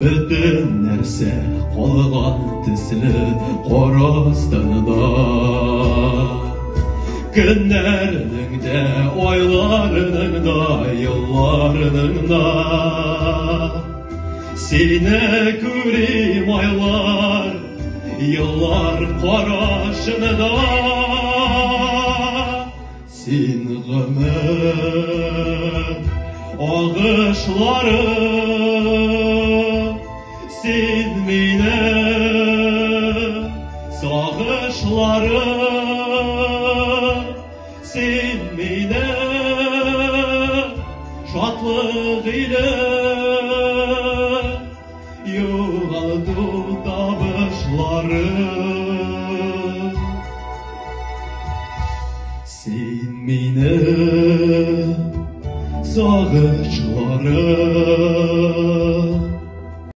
Bütün нәрсе қолған тісілі қорастында. Күнлерінің де, ойларының да, елларының да. Сені көрем айлар, еллар қарашында. Сен ғұмыр ағышлары, sen meni sog'ishlari, sen meni shodlik ila yo'g'aldi tabishlari. Sen meni sog'ishlari,